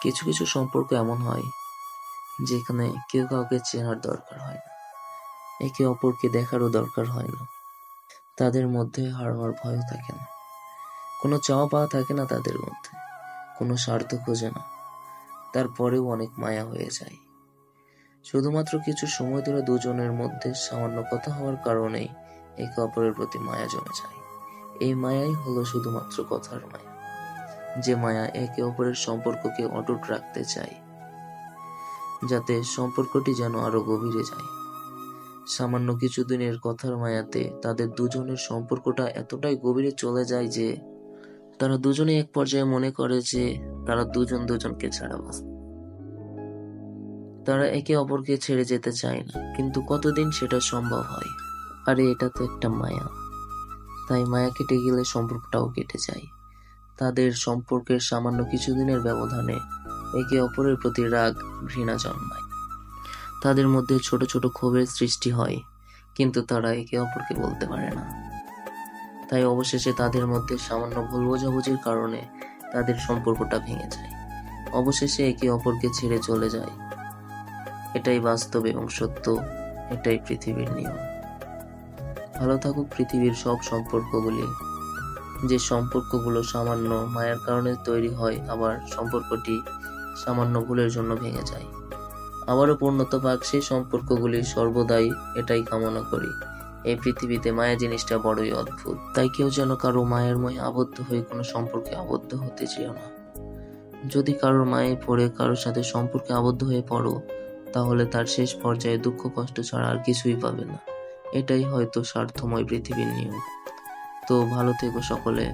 কিছু কিছু সম্পর্ক এমন হয় যেখানে কেউ কাউকে চেনার দরকার হয় না, একে অপরকে দেখারও দরকার হয় না। তাদের মধ্যে হারানোর ভয়ও থাকে না, কোনো চাওয়া পাওয়া থাকে না তাদের মধ্যে, কোনো স্বার্থ খোঁজে না। তারপরেও অনেক মায়া হয়ে যায়, শুধুমাত্র কিছু সময় ধরে দুজনের মধ্যে সামান্য কথা হওয়ার কারণেই একে অপরের প্রতি মায়া জমে যায়। এই মায়াই হলো শুধুমাত্র কথার মায়া, যে মায়া একে অপরের সম্পর্ককে অটুট রাখতে চায়, যাতে সম্পর্কটি যেন আরো গভীরে যায়। সামান্য কিছুদিনের কথার মায়াতে তাদের দুজনের সম্পর্কটা এতটাই গভীরে চলে যায় যে তারা দুজনে এক পর্যায়ে মনে করে যে তারা দুজন দুজনকে ছাড়া বাঁচবে। তারা একে অপরকে ছেড়ে যেতে চায় না, কিন্তু কতদিন সেটা সম্ভব হয়? আরে এটা তো একটা মায়া, তাই মায়া কেটে গেলে সম্পর্কটাও কেটে যায়। তাদের সম্পর্কের সামান্য কিছুদিনের ব্যবধানে একে অপরের প্রতি রাগ, ঘৃণা জন্মায়। তাদের মধ্যে ছোট ছোট ক্ষোভের সৃষ্টি হয়, কিন্তু তারা একে অপরকে বলতে পারে না। তাই অবশেষে তাদের মধ্যে সামান্য ভুল বোঝাবুঝির কারণে তাদের সম্পর্কটা ভেঙে যায়, অবশেষে একে অপরকে ছেড়ে চলে যায়। এটাই বাস্তব এবং সত্য, এটাই পৃথিবীর নিয়ম। ভালো থাকুক পৃথিবীর সব সম্পর্কগুলি, যে সম্পর্কগুলো সামান্য মায়ার কারণে তৈরি হয়, আবার সম্পর্কটি সামান্য ভুলের জন্য ভেঙে যায়। আবারও পূর্ণতা পাক সেই সম্পর্কগুলি, সর্বদাই এটাই কামনা করি। এই পৃথিবীতে মায়া জিনিসটা বড়ই অদ্ভুত, তাই কেউ যেন কারো মায়ের ময়ে আবদ্ধ হয়ে কোনো সম্পর্কে আবদ্ধ হতে চেও না। যদি কারোর মায়ে পড়ে কারোর সাথে সম্পর্কে আবদ্ধ হয়ে পড়ো, তাহলে তার শেষ পর্যায়ে দুঃখ কষ্ট ছাড়া আর কিছুই পাবে না। এটাই হয়তো স্বার্থময় পৃথিবীর নিয়ম। তো ভালো থেকো সকলে।